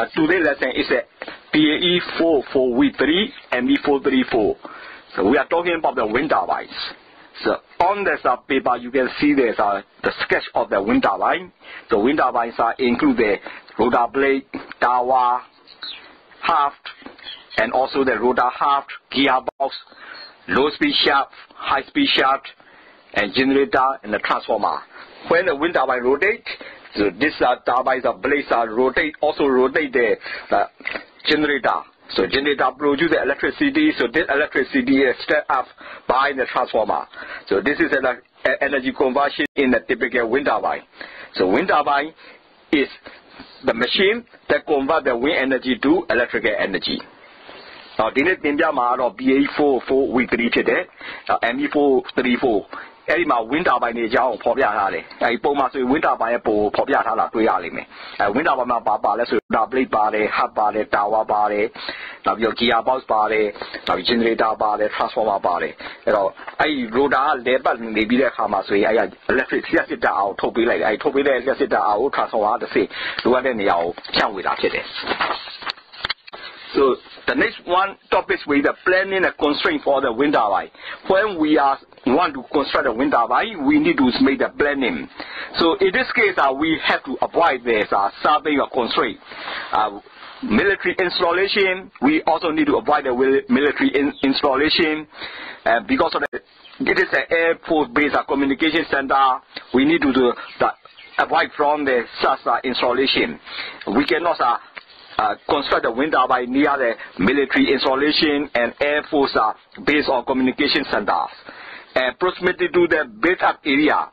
Today's lesson is a BAE404 and BAE404. So we are talking about the wind turbines. So on this paper you can see there's the sketch of the wind turbine. The wind turbines include the rotor blade, tower, shaft, and also the rotor shaft, gearbox, low-speed shaft, high-speed shaft, and generator and the transformer. When the wind turbine rotates, so this turbines blades also rotate the generator. So generator produces the electricity. So this electricity is set up by the transformer. So this is an energy conversion in the typical wind turbine. So wind turbine is the machine that converts the wind energy to electrical energy. Now, this is BAE404 weekly today, ME434. Every wind turbine is now popular. I put my wind turbine for popular to Yalime. Wind turbine body, so blade body, hub body, tower body, your gearbox body, generator body, transformer body. I wrote out the button, maybe the Hamas way. I electric sit out, to be like I told you that sit out, transformer to say, do I then yell, can't with that. So the next one topic is the planning and constraint for the wind turbine. When we want to construct a wind turbine, we need to make the planning. So in this case, we have to avoid this surveying of constraint. Military installation, we also need to avoid the military installation because of it is an Air Force based communication center. We need to avoid from the such installation. We cannot construct the wind turbine near the military installation and Air Force based on communication centers. And proximity to the built-up area.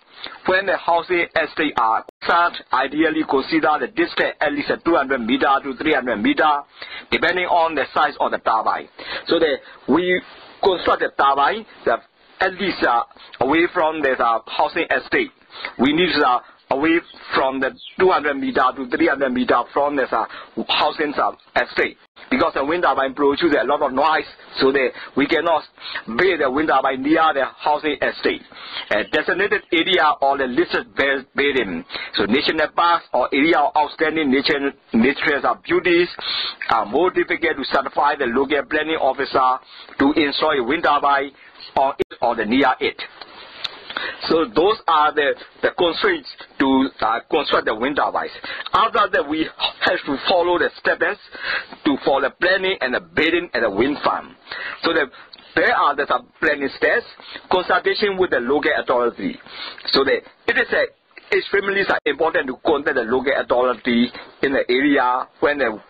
When the housing estates are concerned, ideally consider the distance at least 200 meter to 300 meter, depending on the size of the turbine. So that we construct the turbine at least away from the housing estate. We need away from the 200 meter to 300 meter from the housing estate, because the wind turbine produces a lot of noise, so that we cannot build the wind turbine near the housing estate. A designated area or the listed building, so national parks or area of outstanding natural beauties are more difficult to certify the local planning officer to install a wind turbine on it or near it. So those are the constraints to construct the wind turbines. After that, we have to follow the steps for the planning and the bidding and the wind farm. So there are the planning steps, consultation with the local authority. So it is extremely important to contact the local authority in the area when the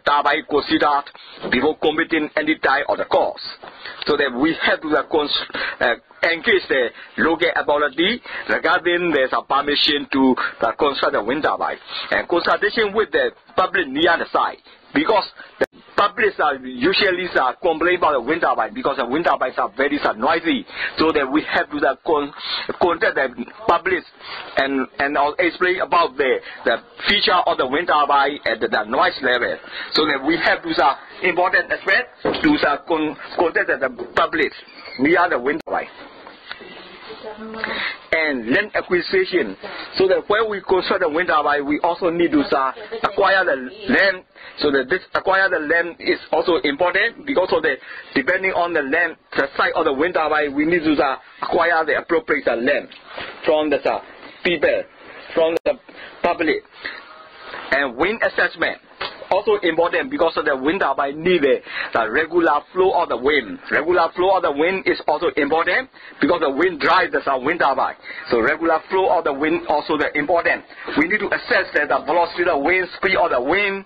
turbine considered before committing any type of the cost. So that we have to engage the local authority regarding the permission to construct the wind turbine, and consultation with the public near the site, because the public usually complain about the wind turbine because the wind turbines are very noisy. So that we have to contact the public and explain about the feature of the wind turbine at the noise level. So that we have to important aspect to contact the public near the wind turbine. And land acquisition, so that when we construct the wind turbine, we also need to acquire the land. So that this acquire the land is also important, because of depending on the land, the site of the wind turbine, we need to acquire the appropriate land from the people, from the public. And wind assessment, also important, because of the wind turbine need the regular flow of the wind. Regular flow of the wind is also important, because the wind drives the wind turbine. So regular flow of the wind also important. We need to assess the velocity of the wind, speed of the wind,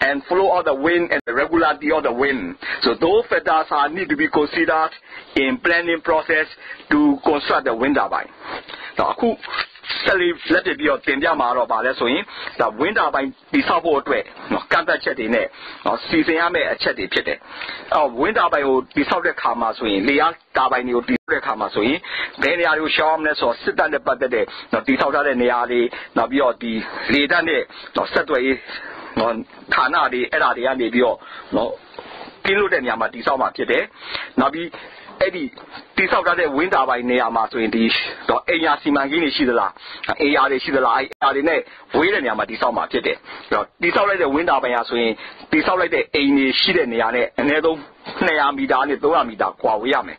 and flow of the wind, and the regularity of the wind. So those factors need to be considered in planning process to construct the wind turbine. Now, let it be your Tindia Maro Balesoin, the wind turbine is a board way, no can't chat in it, or season I may a chatty pit. Wind turbine will be so the Kamaswin, Leon turbine will be the Kamaswin, then you sharpness or sit on the button, not the Tauta and the Ali, not be or the Lidane, not Satway, on Tana, the Ella, the Andy, no, Pilu and Yamati Sama today, not be. Eddie, this out of the window by Neama so in the Aya Simangini Shidala, Aya Shidala, Adine, William Yamadisama today. This out of the window by Aswin, this out of the Amy Shidaniane, and Edo Neamidani, Doamida, Quawiame.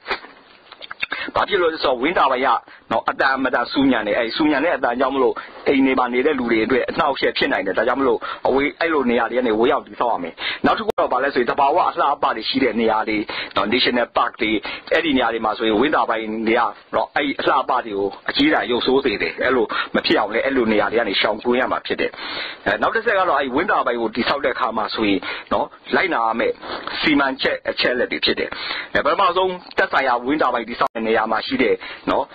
Particularly so winter by ya, no Adam Sunyane, a Sunyane, the Yamulo, a Nebani, now she China, the Yamulo, away Elonia, and way out the army. Now to go about let's say the power of body she and Niadi, national party, Ediniadi must be winter by India, no a body, a Gira, you so say, Elo, Material, Elonia, and Shampuyama Pide. Now the second I winter by would dissolve the Hamasui, no, Lina me, Seaman check a charity Pide. But Mazon, that's I have winter by dissolve. Yamashide, no,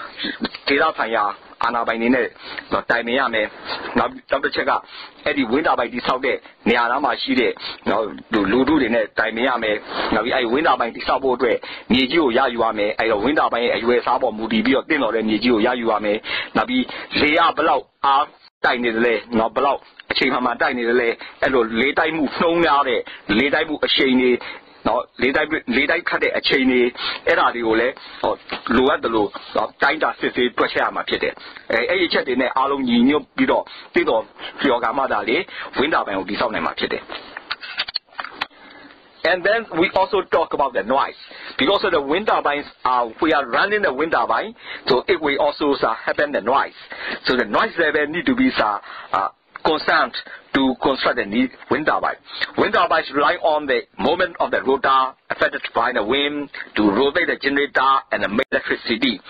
Tirataya, Anna by Nine, no Taimiame, now double check out Eddie winter by this out there, Nianama Shide, no, do Ludu in it, Taimiame, now I winter by the Sabo Dre, Niju Yayuame, I winter by a US Abo Moody, Dinner, and Niju Yayuame, Nabi, Lea Below, Tiny delay, not below, a Chihama Tiny delay, and late move, no now there, late I move a shady. No, late I cut a chainy, Eradiole, or Luadalo, or Tinda City, Prashama Pete. A chat in a Along Yino Bido, Tido, Fiogamadale, window and be some Pete. And then we also talk about the noise. Because of the wind turbines, we are running the wind turbine, so it will also happen the noise. So the noise level need to be constant to construct the wind turbine. Wind turbines rely on the movement of the rotor affected by the wind to rotate the generator and make electricity.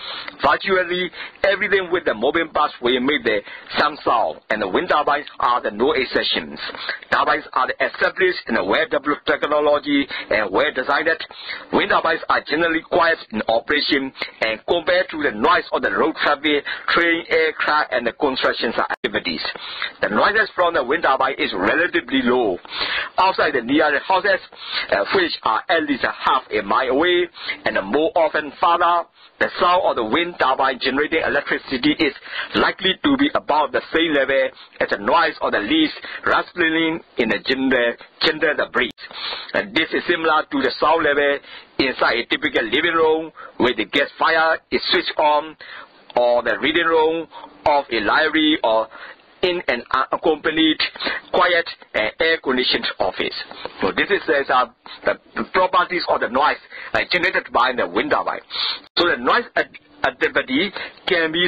Virtually everything with the moving parts will make the some sound, and the wind turbines are the no exceptions. Turbines are established in a well-developed technology and well-designed. Wind turbines are generally quiet in operation, and compared to the noise of the road traffic, train, aircraft, and the construction activities, the noises from the wind turbine is relatively low. Outside the nearest houses, which are at least half a mile away, and more often farther, the sound of the wind turbine generating electricity is likely to be about the same level as the noise of the leaves rustling in the generator breeze. And this is similar to the sound level inside a typical living room where the gas fire is switched on, or the reading room of a library, or in an unaccompanied, quiet and air-conditioned office. So this is the properties of the noise generated by the wind turbine. So the noise activity can be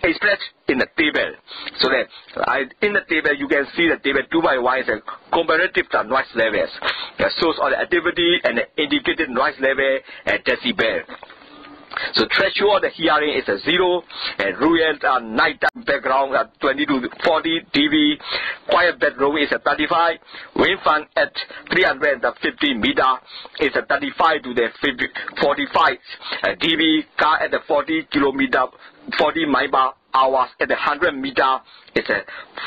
expressed in the table. So that in the table you can see the table 2 by 1 is a comparative noise levels. The source of the activity and the indicated noise level at decibel. So threshold of the hearing is a 0, and rural nighttime background at 20 to 40 dB, quiet bedroom is a 35, wind fan at 350 meter is a 35 to the 45 dB, car at the 40 mile hours at the 100 meter is a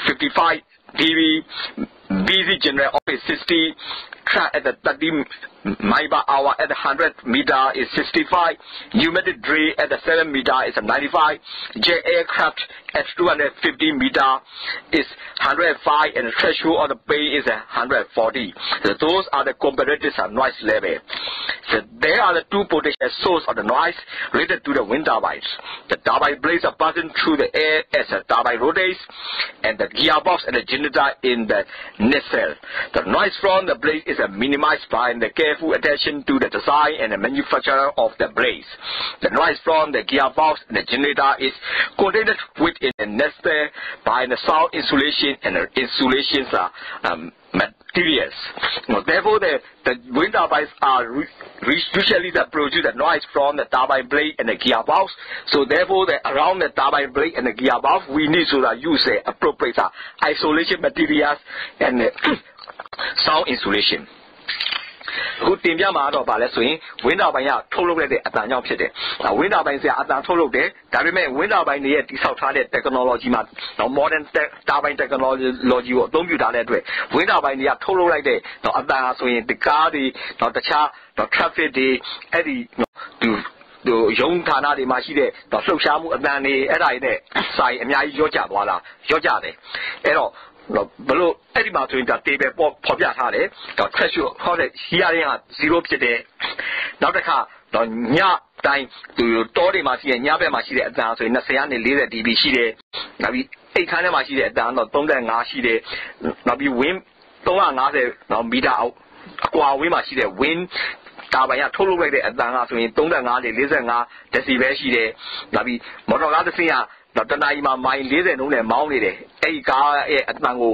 55 dB, busy general office 60, track at the 30 mile hour at the 100 meter is 65, pneumatic drill at the 7 meter is a 95, jet aircraft at 250 meter is 105, and the threshold of the bay is 140. So those are the comparative noise level. So there are the two potential sources of the noise related to the wind turbines. The turbine blades are passing through the air as the turbine rotates, and the gearbox and the generator in the nacelle. The noise from the blade is minimized by the careful attention to the design and the manufacture of the blades. The noise from the gearbox and the generator is contained within the nacelle by the sound insulation and the insulations materials. Therefore, the wind turbines are usually produce the noise from the turbine blade and the gearbox. So therefore, around the turbine blade and the gearbox, we need to use the appropriate isolation materials and sound insulation. အခုတင်ပြမှာတော့ဗာလဲဆိုရင်ဝင်းတာပိုင်းကထုတ်လုပ်လိုက်တဲ့အတန်ကြောင့်ဖြစ်တယ်။ဝင်းတာပိုင်းကအတန်ထုတ်လုပ်တယ်။ဒါပေမဲ့ဝင်းတာပိုင်းတွေရဲ့တိဆောက်ထားတဲ့ technology မှာ modern turbine technology ကိုအသုံးပြုထားတဲ့အတွက်ဝင်းတာပိုင်းတွေကထုတ်လုပ်လိုက်တဲ့အတန်ဟာဆိုရင်ဒီကားတွေတခြား traffic တွေအဲ့ဒီရုံးဌာနတွေမှာရှိတဲ့လှုပ်ရှားမှုအတန်တွေအဲ့ဒါတွေနဲ့စာရင်အများကြီးရော့ကျသွားတာရော့ကျတယ်။အဲ့တော့ဘလို့အဲ့ဒီမှာဆိုရင်ဒါ table ပေါ်ပြထားတယ်ဒါ threshold ဟောတဲ့ hearing က0ဖြစ်တယ် နောက်တစ်ခါတော့ညတိုင်းသူတောတွေမှာရှိတဲ့ညဘက်မှာရှိတဲ့အတန်ဆိုရင်20ကနေ40 dB ရှိတယ်နောက်ပြီးအိတ်ခမ်းထဲမှာရှိတဲ့အတန်တော့35ရှိတယ်နောက်ပြီး wind 350နော်မီတာအောက်အကွာဝေးမှာရှိတဲ့ wind တာပိုင်ကထုတ်လုပ်လိုက်တဲ့အတန်ကဆိုရင်35နဲ့45 decibel ရှိတယ်နောက်ပြီးမော်တော်ကားတစ်စင်းကတနာရီမှာမိုင်40နှုန်းနဲ့မောင်းနေတယ်အဲ့ဒီကားရဲ့အတန်ကို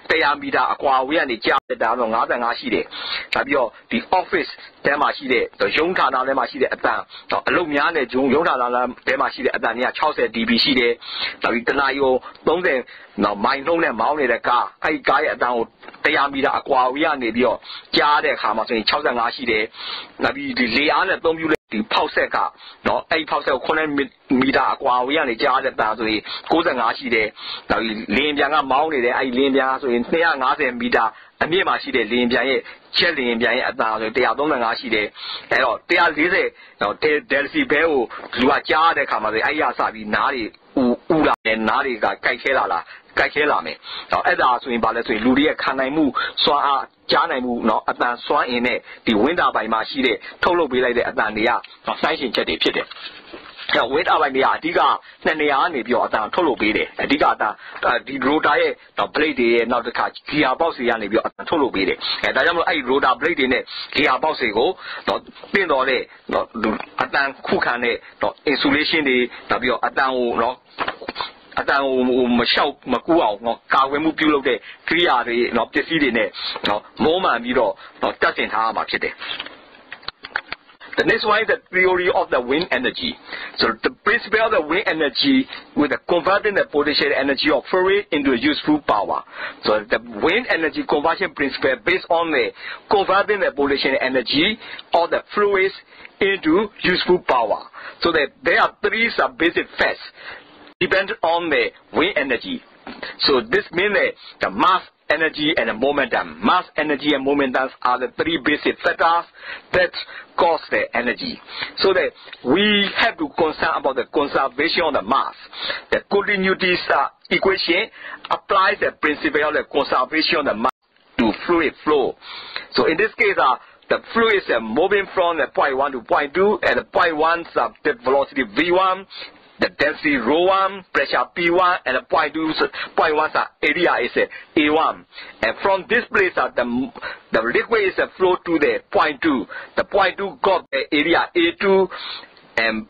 100 မီတာအကွာဝေးကနေကြားတဲ့တာတော့55ရှိတယ်ဒါပြီးတော့ဒီ office ထဲမှာရှိတဲ့ရုံးဌာနထဲမှာရှိတဲ့အတန်အလုပ်များနဲ့ရုံးဌာနထဲမှာရှိတဲ့အတန်တွေက60 dB ရှိတယ်ဒါပြီးတနာရီကို30နော်မိုင်နှုန်းနဲ့မောင်းနေတဲ့ကားအဲ့ဒီကားရဲ့အတန်ကို100 မီတာအကွာဝေးကနေပြီးတော့ကြားတဲ့အခါမှာဆိုရင်65ရှိတယ်နောက်ပြီးဒီလေအားနဲ့အသုံးပြုဒီဖောက်ဆက်ကနော်အဲ့ဒီဖောက်ဆက်ကို9 မီတာအကွာဝေးကနေကြားတဲ့တာဆိုရင်65ရှိတယ်နောက်ပြီးလင်းပြန်ကမောင်းနေတယ်အဲ့ဒီလင်းပြန်ဆိုရင်250 မီတာအမြင့်မှာရှိတဲ့လင်းပြန်ရဲ့ချက်လင်းပြန်ရဲ့အတန်ဆို135ရှိတယ်အဲ့တော့140နော်decibelကိုလူကကြားတဲ့အခါမှာဆိုရင်အဲ့ရစပြီးနားတွေဥလာတယ်နားတွေကကြိုက်ခဲလာမယ်။အဲ့ဒါဆိုရင်ဘာလဲဆိုရင်လူတွေရဲ့ခံနိုင်မှုစွမ်းအားကြားနိုင်မှုเนาะအတန်စွမ်းအင်နဲ့ဒီဝင်းတာပိုင်မှာရှိတဲ့ထုတ်လုပ်ပေးလိုက်တဲ့အတန်တွေကစိုင်းရှင်ချက်တွေဖြစ်တယ်။ဝင်းတာပိုင်တွေကအဓိက2နေရာကနေပြီးတော့အတန်ထုတ်လုပ်ပေးတယ်။အဓိကအတန်ဒီ rotor ရဲ့ blade တွေရဲ့နောက်တစ်ခါ gear box တွေကနေပြီးတော့အတန်ထုတ်လုပ်ပေးတယ်။ဒါကြောင့်မို့အဲ့ဒီ rotor blade တွေနဲ့ gear box တွေကိုပြင်တော်တဲ့အတန်ခုခံတဲ့insulation တွေနောက်ပြီးတော့အတန်ကိုเนาะအတန်ကိုမလျှောက်မကူအောင်နော်ကာဝယ်မှုပြုလုပ်တဲ့ကိရိယာတွေနော်ပစ္စည်းတွေနဲ့နော်မိုးမှန်ပြီးတော့တက်ဆင်ထားရမှာဖြစ်တယ် The next one is the theory of the wind energy. So the principle of the wind energy with the converting the potential energy of fluid into useful power. So the wind energy conversion principle based on the converting the potential energy of the fluids into useful power. So that there are three basic facts depend on the wind energy. So this means that the mass, energy, and the momentum. Mass, energy, and momentum are the three basic factors that cause the energy. So that we have to concern about the conservation of the mass. The continuity equation applies the principle of the conservation of the mass to fluid flow. So in this case, the fluid is moving from the point 1 to point 2, and the point 1 is the velocity v1. The density ρ1, pressure P1, and the point 1 area is A1. And from this place, the liquid is flow to the point 2. The point 2 got the area A2 and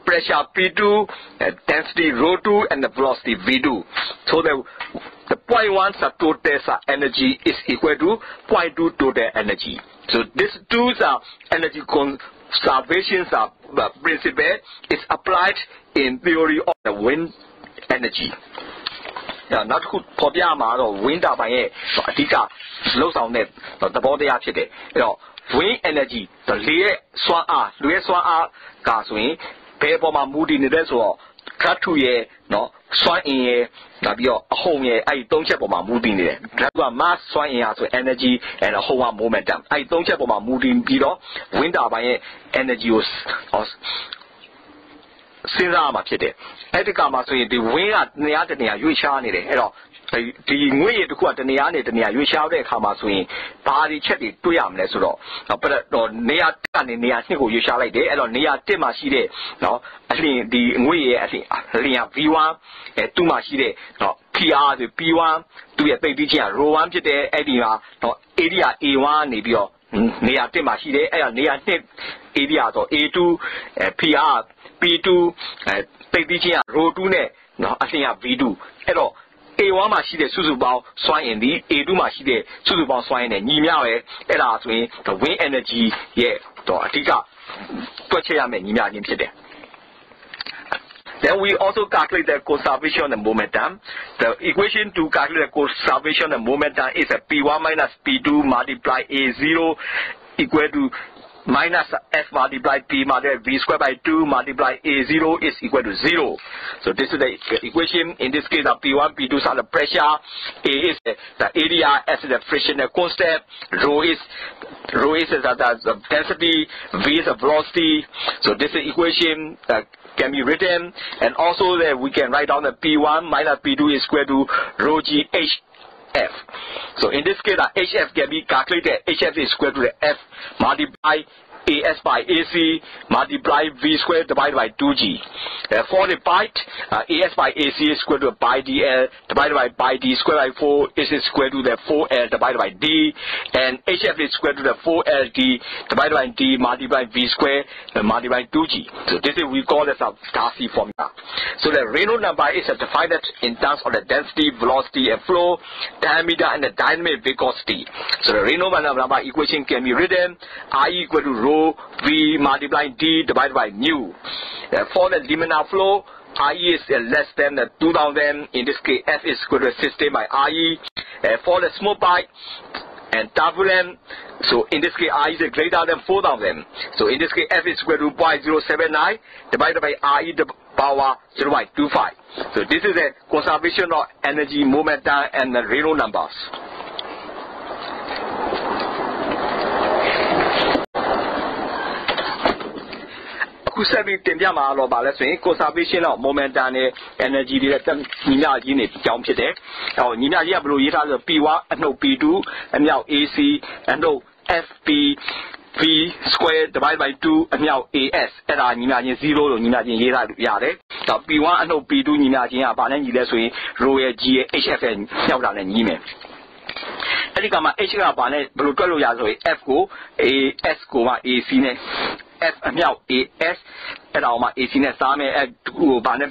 pressure P2, and density ρ2, and the velocity V2. So the point 1 total energy is equal to point 2 total energy. So these two energy conservation principle is applied in theory of the wind energy. Now, not good for the amount of wind turbine. I think slow sound net, the body actually. Wind energy, the Lue Swan Gaswing, paper moody in the so cut to ye, no, swan in ye, Nabio, a home ye, I don't check on my moving there. That was mass swan in so energy and a whole momentum. I don't check on my moving below, wind turbine energy was since I'm a kid. I think I'm the wind at Niatania, you shall need it. The way to quote the Niatania, you shall be come as we party chatty to yam less or but near Niatiko, you shall like it, and near Timashide. No, I think the way I think V1 and 2 Mashide, no, PR the P1 to a baby Rowan today, Edia, no, area A1, Nibio, near Timashide, and near area A2, PR, P2, baby Row 2, no, I think V2. A1 မှာရှိတဲ့စုစုပေါင်းစွမ်းအင်ဒီ A2 မှာရှိတဲ့စုစုပေါင်းစွမ်းအင်နဲ့ညီမျှပဲအဲ့ဒါဆိုရင် the wind energy ရဲ့တော့အဓိကတွက်ချက်ရမယ့်ညီမျှခြင်းဖြစ်တယ် Then we also calculate the conservation of the momentum. The equation to calculate the conservation of the momentum is a P1 minus P2 multiply A0 equal to minus F multiplied P multiplied V squared by 2 multiplied A0 is equal to 0. So this is the equation. In this case, the P1, P2 are the pressure, A is the area, S is the frictional constant, rho is the density, V is the velocity. So this is equation can be written, and also that we can write down the P1 minus P2 is equal to rho G H F. So in this case, the HF can be calculated. HF is equal to the F multiplied AS by AC multiply V square divided by 2G. For the byte, AS by AC is equal to pi DL divided by D square by 4 is equal to the 4L divided by D, and HF is equal to the 4LD divided by D multiply V square multiply 2G. So this is we call this a Darcy formula. So the Reynolds number is defined in terms of the density, velocity, and flow, diameter, and the dynamic viscosity. So the Reynolds number equation can be written I equal to rho V multiply D divided by mu. For the laminar flow, IE is less than 2000. In this case, F is equal to 16 by IE. For the small pipe and turbulent, so in this case, I is greater than 4000. So in this case, F is equal to 0.079 divided by IE the power 0.25. So this is a conservation of energy, momentum, and the Reynolds numbers. Conservation of momentum and energy P1 and no P2 and now AC and no FP V squared divided by 2 and now AS and I imagine 0 yare. P1 and no P2 imagine a banana row G HFN Yaudan and Yime. Elikama HF banet blue yazo F go A S go AC F AS and our AC net same at Banet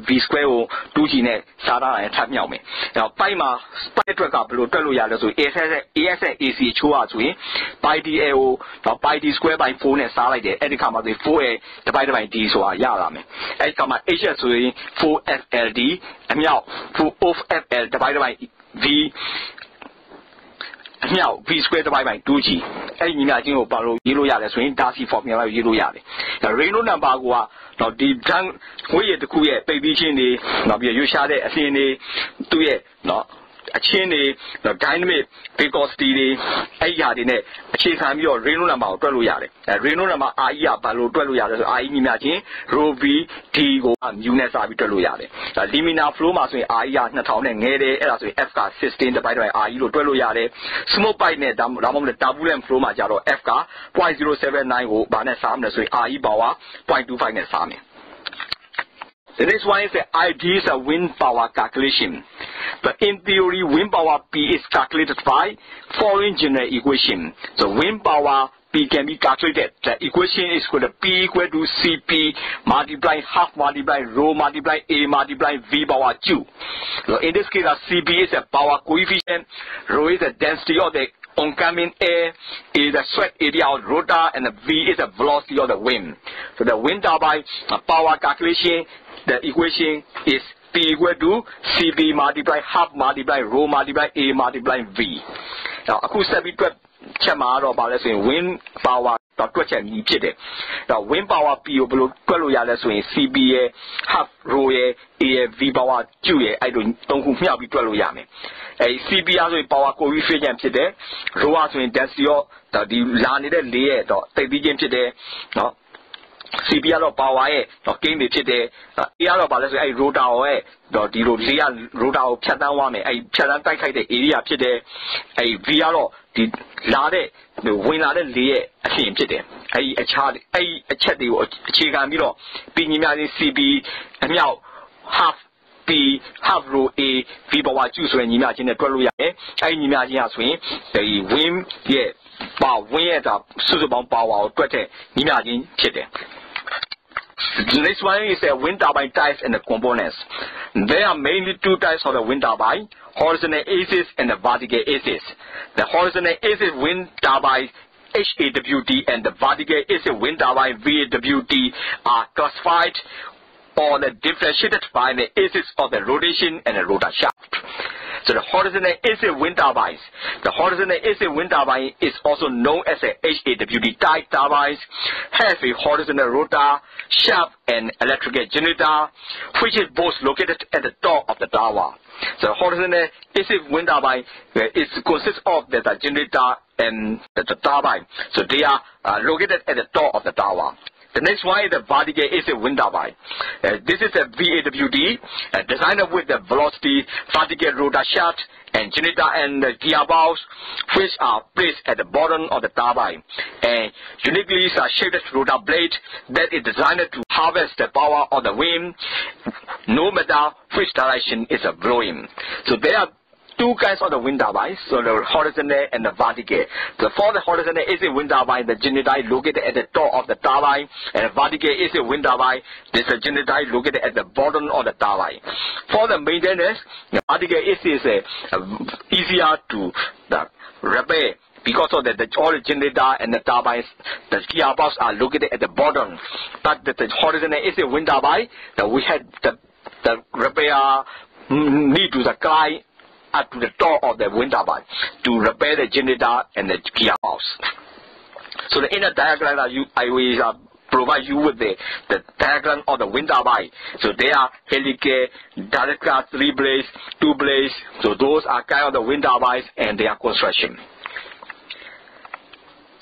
V square or 2G net Sada and Tap Yame. Now Paima Spider blue yazo AS AC Chua by DAO by D square by 4 net Salad Elikama the 4A divided by D so Yarame. Elikama HS 4FLD and now 4 of FL divided by V. Now, V squared divided by 2G. Any imagine of Baro, Yellow Yard, swing, Darcy formula, Yellow Yard. The Reynolds number, now the tongue, we at the Kuya, baby chini, now be a Yushade, a CNA, 2 year, no. A chini, the dynamic, because the Ayad in it, a chase time your Reynolds number, 12 yard. A Reynolds number, Aya, Balo, 12 yard, I imagine, Rho V, T, go, and Unes are 12 yard. The laminar flow must be Aya, Natown, and Nede, as we FK 16 divided by Ayo, 12 yard. Smoke by net, Ramon the turbulent flow, Majaro, FK, 0.079, Banet Sam, as we Ai Bawa, 0.25 net Sami. The next one is the ideas of wind power calculation. But in theory, wind power P is calculated by following general equation. So wind power P can be calculated. The equation is equal to P equal to Cp multiply half multiply rho multiply A multiply V power 2. So in this case, Cp is a power coefficient, rho is the density of the oncoming air, is the sweat area of rotor, and the V is the velocity of the wind. So the wind turbine power calculation, the equation is P equal to Cp multiply half multiply rho multiply A multiply V. Now, aku sabi tu cakap about let's say wind power. Now, wind power P over CB half rho A V power 2 I don't know be 12 yame. CB also power coefficient today, rho also in density of the landed layer, the begin today. No. CPR power game today, AR balance I wrote away, the road out Chadan, I Chadan the area today, a VR, the Lade, the winner layer, a team today. A child, a chatty or chicken below, being imagined CB and now half P, half row A, V power 2 so and imagine a 12 I imagine as we, the wind, yeah, but when the suitable power, better imagine today. The next one is the wind turbine types and the components. There are mainly two types of the wind turbine, horizontal axis and the vertical axis. The horizontal axis wind turbine HAWT and the vertical axis wind turbine VAWT are classified or differentiated by the axis of the rotation and the rotor shaft. So the horizontal axis wind turbines. The horizontal axis wind turbine is also known as a HAWT type turbines, has a horizontal rotor, shaft, and electrical generator, which is both located at the top of the tower. So horizontal axis wind turbine consists of the generator and the turbine. So they are located at the top of the tower. The next one is the vertical AC wind turbine. This is a VAWD designed with the velocity, vertical rotor shaft, and generator and the gearbox, which are placed at the bottom of the turbine. And uniquely shaped rotor blade that is designed to harvest the power of the wind, no matter which direction is blowing. So there are two kinds of the wind turbines, so the horizontal and the vertical. So for the horizontal AC wind turbine, the generator is located at the top of the turbine, and the vertical AC wind turbine, this generator is located at the bottom of the turbine. For the maintenance, the vertical AC is easier to repair because of all the generator and the turbines, the gearbox are located at the bottom. But the horizontal AC wind turbine, we had the repair need to the climb up to the top of the wind turbine to repair the generator and the gearbox. So the inner diagram I will provide you with the diagram of the wind turbine. So they are helical, direct class 3 blades, 2 blades. So those are kind of the wind turbines and their construction.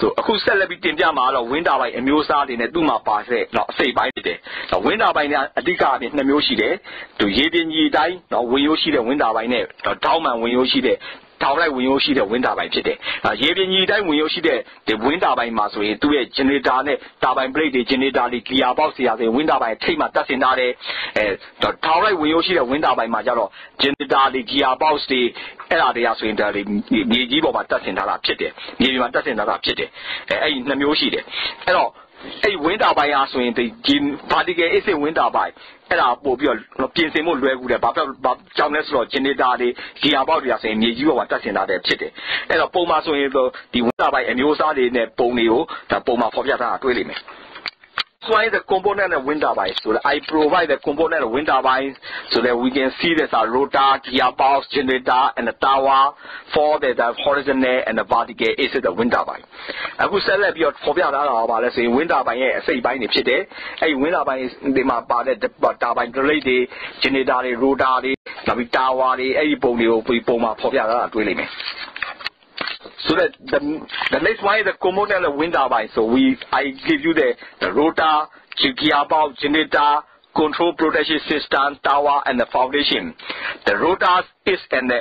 Soအခုဆက်လက်ပြီးတင်ပြမှာတော့ wind turbine အမျိုးအစားတွေနဲ့သူ့မှာပါတဲ့အစိတ်ပိုင်းတွေတယ်။ wind turbine ကအဓိကအပြင်2မျိုးရှိတယ်။သူရေပြင်ကြီးတိုင်းဝင်ရိုးရှိတဲ့ wind turbine နဲ့တောင်းမှန်ဝင်ရိုးရှိတဲ့ထောင်လိုက်ဝင်ရိုးရှိတဲ့ wind turbine ဖြစ်တယ်။ရေပြင်ကြီးတိုင်းဝင်ရိုးရှိတဲ့ဒီ wind turbine မှာဆိုရင်သူ့ရဲ့ generator နဲ့ turbine blade တွေ generator တွေ gearbox တွေဆိုရင် wind turbine ထိပ်မှာတက်ဆင်ထားတယ်။ထောင်လိုက်ဝင်ရိုးရှိတဲ့ wind turbine မှာကျတော့ generator တွေ gearbox တွေအဲ့ဒါတွေကဆိုရင်ဒါတွေမြေကြီးပေါ်မှာတက်ဆင်ထားတာဖြစ်တယ်။မြေပြင်မှာတက်ဆင်ထားတာဖြစ်တယ်။အဲ့ဒီ2မျိုးရှိတယ်။အဲ့တော့အဲ့ wind turbine အားဆိုရင်ဒီ vertical AC wind turbine အဲ့ဒါပို့ပြီးတော့ပြင်ဆင်မှုလွယ်ကူတယ်။ဘာကြောင့်လဲဆိုတော့ generator တွေ gearbox တွေဆိုရင်မြေကြီးပေါ်မှာတက်ဆင်ထားတယ်ဖြစ်တယ်။အဲ့တော့ပုံမှာဆိုရင်ဒီ wind turbine အမျိုးအစားတွေနဲ့ပုံတွေကိုဒါပုံမှာဖော်ပြထားတာတွေ့လိမ့်မယ်။ So the component of wind turbine. So I provide the component of wind turbine so that we can see there's a rotor, gearbox, generator, and the tower for the horizontal and the vertical AC the wind turbine. I will say that you for let's say wind turbine say by the a wind turbine they might part the turbine relay, generator, rotor, the tower, a polio, poma, popia, really. So that the next one is the component of wind turbine. So I give you the rotor, gearbox, generator, control protection system, tower, and the foundation. The rotor is an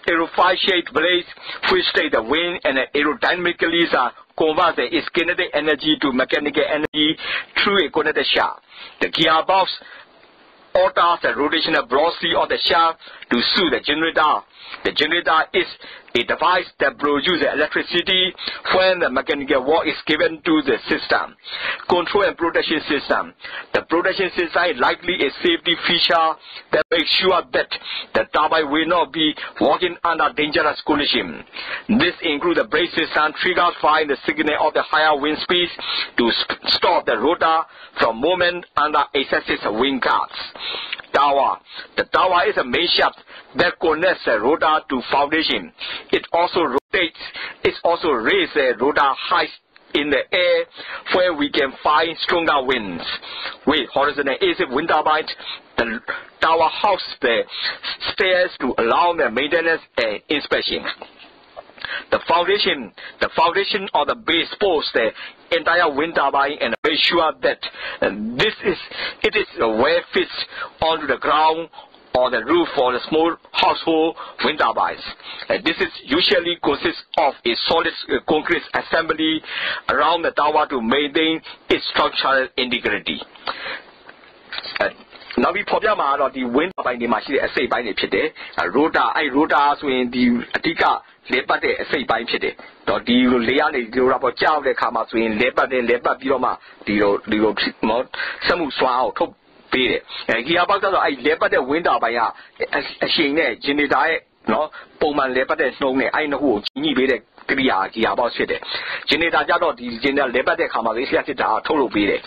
aerofoil shaped blades which take the wind and aerodynamically convert its kinetic energy to mechanical energy through a connected shaft. The gearbox alters the rotational velocity of the shaft to suit the generator. The generator is a device that produces electricity when the mechanical work is given to the system. Control and protection system. The protection system is likely a safety feature that makes sure that the turbine will not be working under dangerous conditions. This includes the brake system triggers firing the signal of the higher wind speeds to stop the rotor from movement under excessive wind gusts. Tower. The tower is a main shaft that connects the rotor to foundation. It also rotates. It also raises the rotor high in the air where we can find stronger winds. With horizontal AC wind turbines, the tower houses the stairs to allow the maintenance and inspection. The foundation of the base supports the entire wind turbine and make sure that it is well fits onto the ground or the roof for the small household wind turbines. This is usually consists of a solid concrete assembly around the tower to maintain its structural integrity. Now we probably the wind turbine the machine as say by the pit rotor swing the atika leopard say by pit. The Leon the rubber chow the kama swing leopard bioma the some swell top beat. And here about I leopard the wind turbine a shing generator no Poman leopard snow I know who need be the Kia about shit. Generator Jado the general leopard kama is total beat.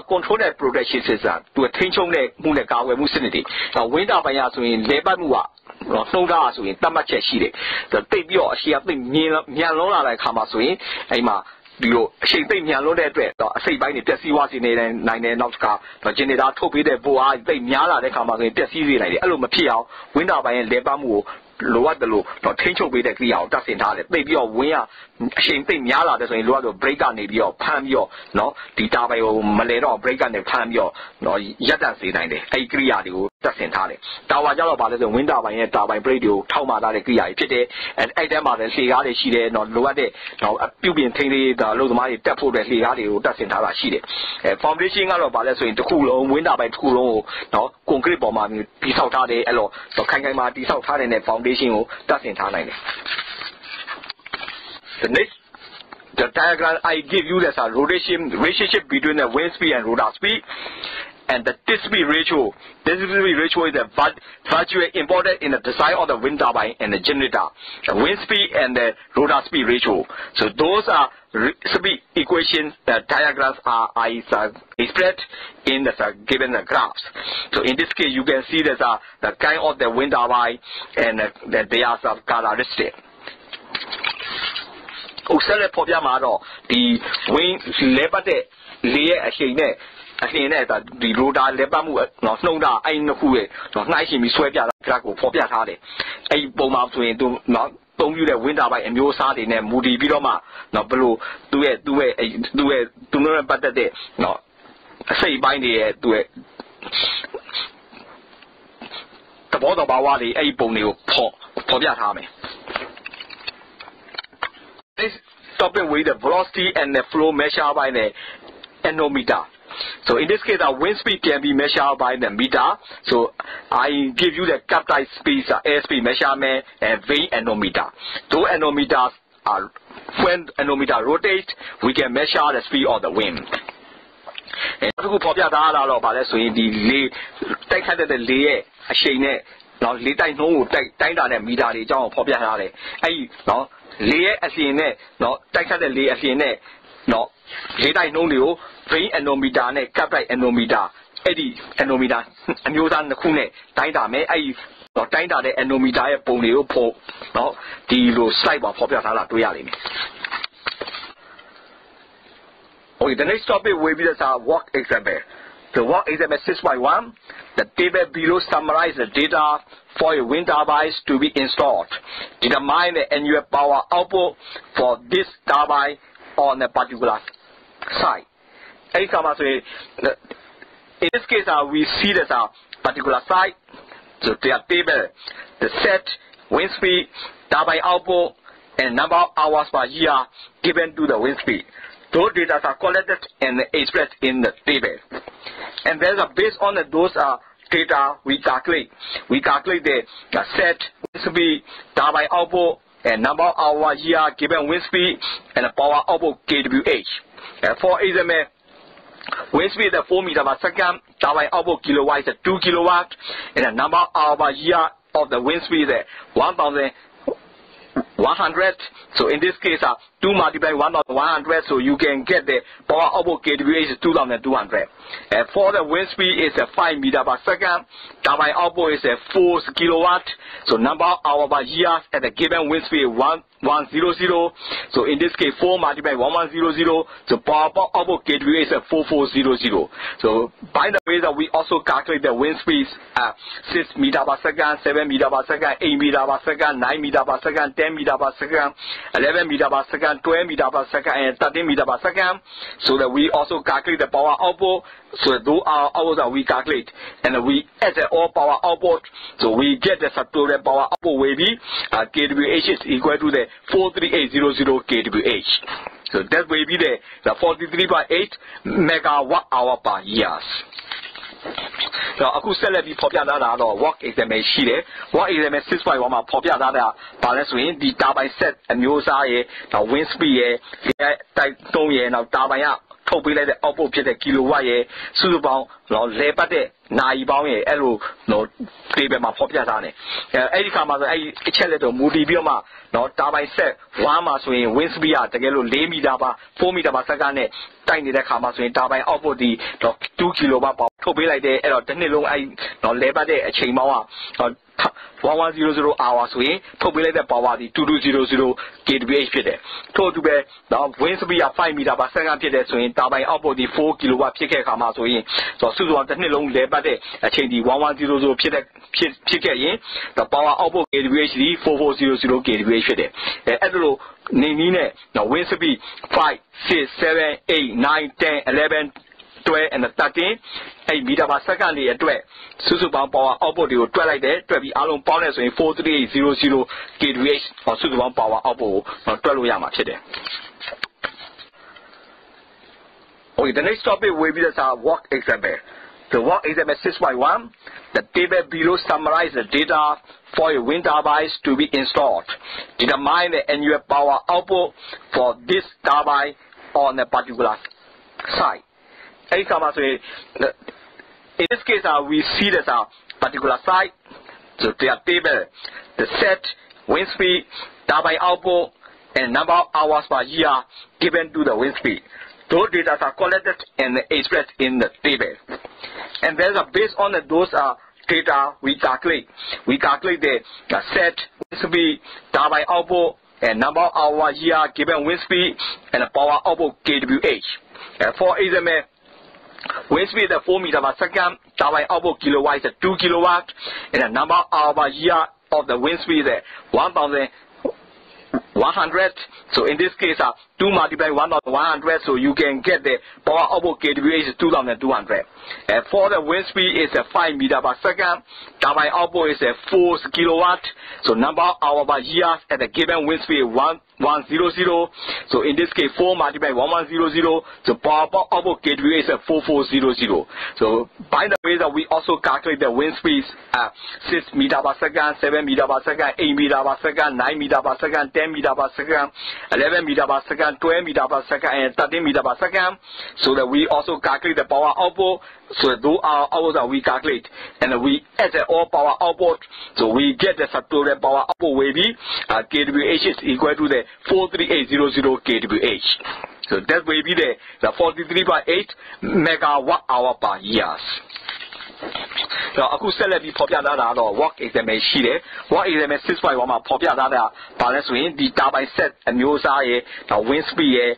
Control that protection system to attention moon the car with mucinity. Now, wind up by us in labor mua, no gas in Tamacha Shide. The baby or she have been Mialona like Hamaswin, Ema, you she think Mialona that say by the Tessie was in 9 Nautica, but General Toby the Boa, they Miala the Hamas in Tessie like Alumapia, wind up by labor mu. လိုအပ်တယ်လို့တော့ထိန်းချုပ်ပေးတဲ့ကိရိယာကိုတပ်ဆင်ထားတယ်သိပြီးတော့ဝင်းကအချိန်သိများလာတဲ့ဆိုရင်လိုအပ်တော့ break ကနေပြီးတော့ဖမ်းပြီးတော့နော်ဒီတာပိုင်ကိုမလဲတော့ break ကနေဖမ်းပြီးတော့နော်ရပ်တန့်စေနိုင်တယ်အဲ့ဒီကိရိယာတွေကိုတပ်ဆင်ထားတယ်တာဝါကြတော့ဗာလဲဆိုဝင်းတာပိုင်ရဲ့တာပိုင် break တွေကိုထောက်မှထားတဲ့ကိရိယာတွေဖြစ်တယ်အဲ့တဲမှာလည်းလှေကားတွေရှိတယ်နော်လိုအပ်တဲ့နော်ပြုပြင်ထိန်းသိမ်းတာလို့သမားတွေတက်ဖို့တဲ့လှေကားတွေကိုတပ်ဆင်ထားတာရှိတယ်foundation ကတော့ဗာလဲဆိုရင်တစ်ခုလုံးဝင်းတာပိုင်တစ်ခုလုံးကိုနော် concrete ပေါ်မှာတိဆောက်ထားတယ်အဲ့လိုခိုင်ခိုင်မာတိဆောက်ထားတဲ့ foundation ကိုတပ်ဆင်ထားနိုင်တယ် The next the diagram I give you is a relationship between the wind speed and rotor speed and the tip speed ratio. This speed ratio is virtually important in the design of the wind turbine and the generator. The wind speed and the rotor speed ratio. So those are speed equations. The diagrams are expressed in the given graphs. So in this case, you can see there's the kind of the wind turbine and they are some characteristics. ဥစ္စာလည်းပေါ်ပြမှာတော့ဒီ wing လဲပတ်တဲ့လေရဲ့အချိန်နဲ့အလင်းနဲ့ဒီ rotor လဲပတ်မှုနော်နှုံးတာအဲ့နှစ်ခုရဲ့နော်နှိုင်းရှင်ပြီးဆွဲပြတာ graph ကိုပေါ်ပြထားတယ်အဲ့ပုံမှာဆိုရင်သူနော်သုံးပြတဲ့ wind turbine အမျိုးအစားတွေနဲ့မူတည်ပြီးတော့မှနော်ဘလို့သူ့နဲ့ပတ်သက်တဲ့နော်အစိတ်ပိုင်းတွေရဲ့သူ့ရဲ့သဘောတဘာဝတွေအဲ့ဒီပုံတွေကိုပေါ်ပြထားမယ်This topic with the velocity and the flow measured by the anemometer. So in this case, the wind speed can be measured by the meter. So I give you the captive speed, airspeed measurement, and vane anemometer. Those anemometers are when anemometer rotates, we can measure the speed of the wind. အခုပေါ်ပြထားတာတော့ဗာလဲဆိုရင်ဒီလေတိုက်ခတ်တဲ့လေရဲ့အရှိန်နဲ့နော်လေတိုက်နှုန်းကိုတိုင်းတာတဲ့မီတာတွေအကြောင်းပေါ်ပြထားတယ်အဲ့ဒီနော်လေရဲ့အလျင်နဲ့နော်တိုက်ခတ်တဲ့လေအလျင်နဲ့နော်လေတိုက်နှုန်းတွေကို vane anemometer နဲ့ captive anemometer အဲ့ဒီ anemometer အမျိုးသားနှစ်ခုနဲ့တိုင်းတာမယ်အဲ့ဒီနော်တိုင်းတာတဲ့ anemometer ရဲ့ပုံတွေကိုဖို့နော်ဒီလို slide မှာပေါ်ပြထားတာတွေ့ရလိမ့်မယ် Okay, the next topic will be the work example. The work example 6.1. The table below summarizes the data for a wind turbine to be installed. Determine the annual power output for this turbine on a particular site. In this case, we see this particular site. So their table, the set, wind speed, turbine output, and number of hours per year given to the wind speed. Those data are collected and expressed in the table. And then based on those data, we calculate the set, wind speed, turbine output, and number of hours year given wind speed, and the power output kWh. For example, wind speed is 4 meters per second, turbine output kilowatt is 2 kilowatt, and the number of hours year of the wind speed is 1,100. So in this case, 2 multiplied 1,100, so you can get the power output kWh is 2,200. For the wind speed is 5 meters per second, turbine output is 4 kilowatt. So number of hours per year at the given wind speed is 1,100. So in this case, 4 multiplied 1,100. So power output kWh is 4,400. So by the way, that we also calculate the wind speeds 6 meters per second, 7 meters per second, 8 meters per second, 9 meters per second, 10 meters per second, 11 meters per second, 12 meters per second, and 13 meters per second. So that we also calculate the power output. So those are hours that we calculate, and we add all power output. So we get the total power output will be kWh is equal to the 43800 kWh. So that will be the 43.8 megawatt hour per year. Now, aku select the popular data work example ရှိတယ် work example 6.1 မှာ popular data ပါလဲဆိုရင်ဒီ turbine set အမျိုးအစားရဲ့ wind speed ရဲ့ တိုက်တုံးရဲ့ နောက် turbine က ထုတ်ပေးလိုက်တဲ့ output ဖြစ်တဲ့ kilowatt ရဲ့ စုစုပေါင်း လဲပတ်တဲ့ နာရီပေါင်းရဲ့ အဲ့လို table မှာ popular ထားတယ် အဲ့ဒီခါမှာဆို အဲ့ဒီအချက်လက်တော့ မူတည်ပြီးတော့မှ turbine set 1 မှာဆိုရင် wind speed က တကယ်လို့ 4 meter per second နဲ့ တိုက်နေတဲ့ခါမှာဆိုရင် turbine output ဒီ 2 kilowatt ပေါ့ ထုတ်ပေးလိုက်တယ် အဲ့တော့ တစ်နှစ်လုံး အဲ့ လဲပတ်တဲ့အချိန်ပေါင်းက 1100 hours ဆိုရင်ထုတ်ပေးလိုက်တဲ့ power ဒီ2200 kWh ဖြစ်တယ်ထို့အတူပဲတော့ wind speed 5 meter per second ဖြစ်တယ်ဆိုရင် turbine output ဒီ4 kilowatt ဖြစ်ခဲ့ခါမှာဆိုရင်စုစုပေါင်းတစ်နှစ်လုံးလဲပတ်တဲ့အချိန်ဒီ1100ဖြစ်ခဲ့ရင် the power output kWh ဒီ4400 kWh ဖြစ်တယ်အဲ့လိုနေနည်းနဲ့ wind speed 5 6 7 8 9 10 11 12 and 13 8 meter per second တွေအတွက်စုစုပေါင်း power output တွေကိုတွက်လိုက်တယ်တွက်ပြီးအားလုံးပေါင်းတယ်ဆိုရင် 43800 kWh စုစုပေါင်း power output ကိုတွက်လို့ရမှာဖြစ်တယ် Okay, the next topic will be the work example. The work example 6.1. The table below summarizes the data for a wind turbine to be installed. Determine the annual power output for this turbine on a particular site. In this case, we see this particular site. So their table, the set, wind speed, turbine output, and number of hours per year given to the wind speed. Those data are collected and expressed in the table. And then based on those data, we calculate the set, wind speed, turbine output, and number of hours year given wind speed, and the power output kWh. For example, wind speed is 4 meter per second, turbine output kilowatt is 2 kilowatt, and the number of hours year of the wind speed is 1100. So in this case, 2 multiplied 1100, so you can get the power output kWh is 2200. For the wind speed is 5 meter per second, turbine output is 4 kilowatt, so number of hours per year at the given wind speed 1100. So in this case, 4 multiplied 1100, so power output kWh is 4400. So by the way that we also calculate the wind speeds 6 meter per second, 7 meter per second, 8 meter per second, 9 meter per second, 10 meter per second, 11 meter per second, 12 meter per second, and 13 meter per second. So that we also calculate the power output. So those are hours that we calculate, and we add all power output. So we get the total power output will be kWh is equal to the 43800 kWh. So that will be the 43.8 megawatt hour per year. So,အခုဆက်လက်ပြီးဖော်ပြထားတာတော့ work example ရှိတယ် work example 6.1 မှာဖော်ပြထားတာဘာလဲဆိုရင်ဒီ turbine set အမျိုးအစားရဲ့နောက် wind speed ရဲ့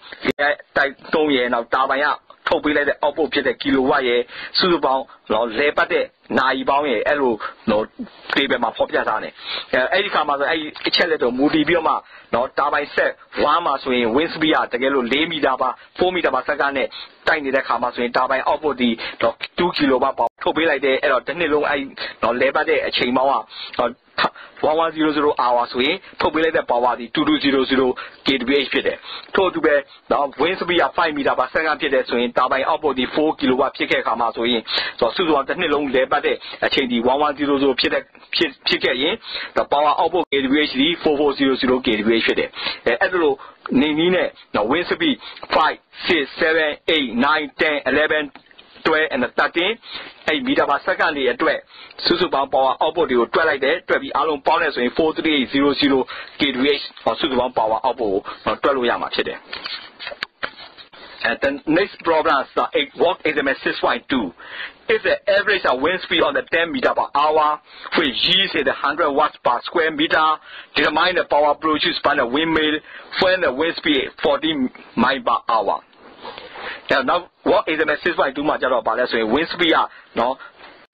တိုက်သုံးရဲ့နောက် turbine ကထုတ်ပေးလိုက်တဲ့ output ဖြစ်တဲ့ kilowatt ရဲ့စုစုပေါင်းတော့လဲပတ်တဲ့နိုင်ပေါင်းရဲ့အဲ့လိုတော့ table မှာဖော်ပြထားတယ်အဲ့ဒီခါမှာဆိုအဲ့အချက်လက်တော့မူတည်ပြီးတော့မှနော် turbine set 1မှာဆိုရင် wind speed ကတကယ်လို့4 meter per 4 meter per second နဲ့တိုက်နေတဲ့ခါမှာဆိုရင် turbine output ဒီ2 kilowatt ပေါ့ထုတ်ပေးလိုက်တယ်အဲ့တော့တစ်နှစ်လုံးအဲ့တော့လဲပတ်တဲ့အချိန်ပေါင်းက1100 hours ဆိုရင်ထုတ်ပေးလိုက်တဲ့ power ဒီ2200 kWh ဖြစ်တယ်ထို့အတူပဲနော် wind speed က5 meter per second ဖြစ်တယ်ဆိုရင် turbine output ဒီ4 kilowatt ဖြစ်ခဲ့ခါမှာဆိုရင်စုစုပေါင်းတစ်နှစ်လုံးလဲပတ်တဲ့အချိန်ဒီ1100ဖြစ်ခဲ့ရင် the power output kWh ဒီ4400 kWh ဖြစ်တယ်အဲ့လိုနေနည်းနဲ့ wind speed 5 6 7 8 9 10 11 12 and 13 8 meter per second တွေအတွက်စုစုပေါင်း power output တွေကိုတွက်လိုက်တယ်တွက်ပြီးအားလုံးပေါင်းတယ်ဆိုရင် 43800 kWh စုစုပေါင်း power output ကိုတွက်လို့ရမှာဖြစ်တယ် And the next problem is work example 6.2. If the average wind speed on the 10 meter per hour, which yields 100 watts per square meter, determine the power produced by the windmill when the wind speed is 40 miles per hour. Now, what is the message by do much about that? So, wind speed, no,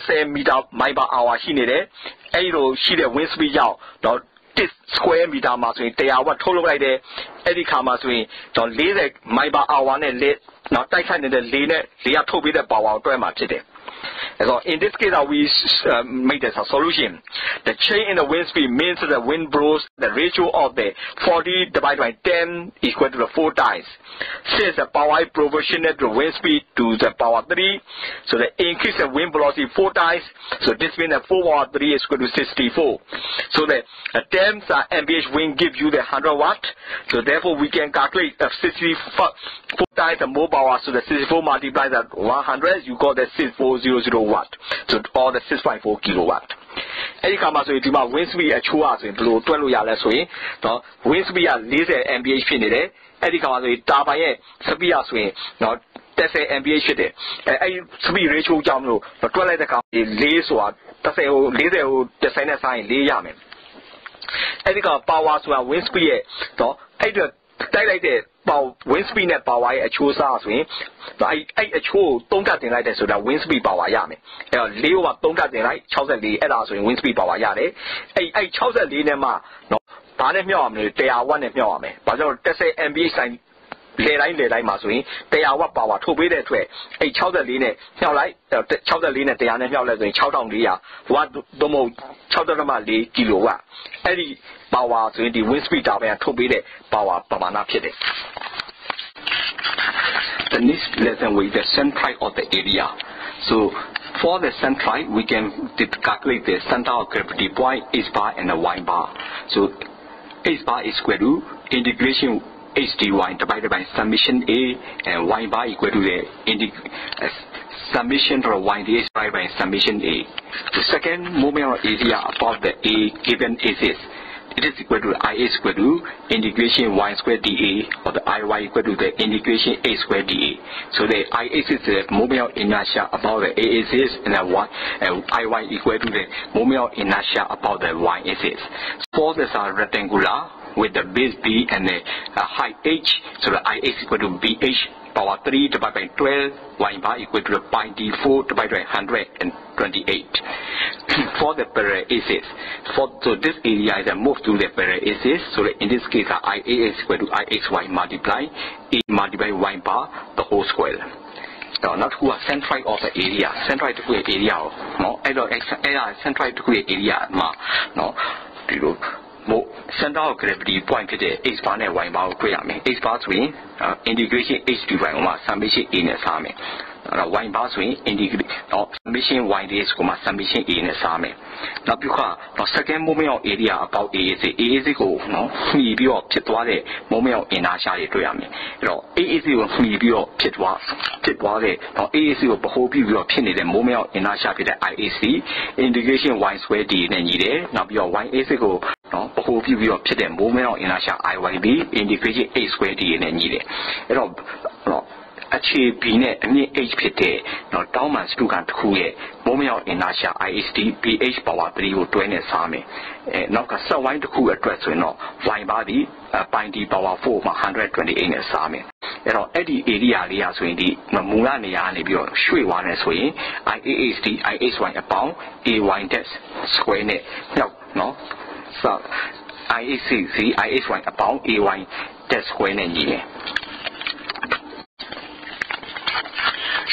10 meter per hour, she needed. She the wind speed out, no, this square meter မှာဆိုရင်100 watt ထုတ်လုပ်လိုက်တယ်အဲ့ဒီခါမှာဆိုရင်40 miles per hour နဲ့နောက်တိုက်ခိုက်နေတဲ့လေနဲ့လေကထုတ်ပေးတဲ့ power ကိုတွဲမှာဖြစ်တယ် So in this case, we make this a solution. The change in the wind speed means the wind blows the ratio of the 40 divided by 10 equal to the 4 times. Since the power is proportional to the wind speed to the power 3, so the increase in wind velocity 4 times. So this means that 4 power 3 is equal to 64. So the 10 mph wind gives you the 100 watt. So therefore we can calculate 64 times the more power. So the 64 multiplied by 100, you got the 6400 watt. So all the 6.4 kilowatt. အဲ့ဒီခါမှာဆိုရင်ဒီမှာ wind speed အချိုးအားဆိုရင်ဘယ်လိုတွက်လို့ရလဲဆိုရင်နော် wind speed က40 mph ဖြစ်နေတယ်အဲ့ဒီခါမှာဆိုရင် turbine ရဲ့ speed ဆိုရင်နော် 10 MPH ဖြစ်တယ်အဲ့ speed ratio ကြောင့်မလို့တွက်လိုက်တဲ့အခါ4ဆိုတာ10ကို40ကို10နဲ့ဆိုင်4ရမယ်အဲ့ဒီက power ဆိုတာ wind speed ရဲ့တော့အဲ့တော့တိုက်လိုက်တဲ့ power wind speed နဲ့ power ရဲ့အချိုးအစားဆိုရင်အဲ့အချိုးကို3ကတင်လိုက်တယ်ဆိုတာ wind speed power ရမယ်အဲ့တော့4ကို3ကတင်လိုက်64အဲ့ဒါဆိုရင် wind speed power ရတယ်အဲ့64နဲ့မှနော်ဘာနဲ့မြှောက်ရမလဲ100 watt နဲ့မြှောက်ရမယ်ဘာကြောင့်10 MPH ဆိုင်လေတိုင်းမှာဆိုရင်100 watt power ထုတ်ပေးတဲ့အတွက်အဲ့64နဲ့မြှောက်လိုက်64နဲ့100နဲ့မြှောက်လိုက်ဆိုရင်6400 watt သို့မဟုတ် 6.4 kilowatt အဲ့ဒီ power ဆိုရင်ဒီ wind speed turbine ထုတ်ပေးတဲ့ power ပမာဏဖြစ်တယ် The next lesson with the centroid of the area. So for the centroid, we can calculate the center of gravity point H bar and the Y bar. So H bar is equal to integration H dy divided by summation A, and Y bar equal to the summation of Y ds divided by summation A. The second moment of area above the A given is this. It is equal to I is equal to integration y squared dA, or the Iy equal to the integration a squared dA. So the I is the moment of inertia about the A axis, and the Iy equal to the moment of inertia about the y axis. Forces are rectangular with the base B and the height h. So the I is equal to bh power 3 divided by 12, y bar equal to pi d4 divided by 128. For the parallel axis, so this area is moved to the parallel axis. So in this case, Ia is equal to Ixy multiply A multiply y bar the whole square. Now, not who are centroid of the area. Centroid to the area, no. Centroid to the area, no. Center of gravity point ဖြစ်တဲ့ H bar နဲ့ Y bar ကိုတွေ့ရမယ် H bar ဆိုရင် integration H dy ကိုမှ summation A နဲ့စားမယ်အဲ့တော့ Y bar ဆိုရင် integration summation Y ds ကိုမှ summation A နဲ့စားမယ်နောက်ပြီးတော့ second moment of area about A isကိုနော်မှီပြီးတော့ဖြစ်သွားတဲ့ moment of inertia တွေတွေ့ရမယ်အဲ့တော့ A is ကိုမှီပြီးတော့ဖြစ်သွားတဲ့နော် A is ကိုဗဟိုပြုပြီးတော့ဖြစ်နေတဲ့ moment of inertia ဖြစ်တဲ့ IAC integration Y square D နဲ့ညီတယ်နောက်ပြီးတော့ Y is ကိုနော်ဗဟိုပြုပြီးတော့ဖြစ်တဲ့ moment of inertia IYB integration A square D နဲ့ညီတယ်အဲ့တော့အခြေ B နဲ့အမြင့် H ဖြစ်တဲ့နော်တောင်းမှန်စတုကန်တစ်ခုရဲ့ moment of inertia ISD BH power 3ကိုတွဲနဲ့စားမယ်အဲနောက်ကဆက်ဝိုင်းတစ်ခုအတွက်ဆိုရင်တော့ Y bar ဒီ pi d power 4မှာ128နဲ့စားမယ်အဲ့တော့အဲ့ဒီ area လေးရာဆိုရင်ဒီမူလနေရာကနေပြီးတော့ရွှေ့သွားတယ်ဆိုရင် IASD IHY အပေါင်း AY dash square နဲ့မြောက်နော်So IACC IHY about AY dash square နဲ့ညီတယ်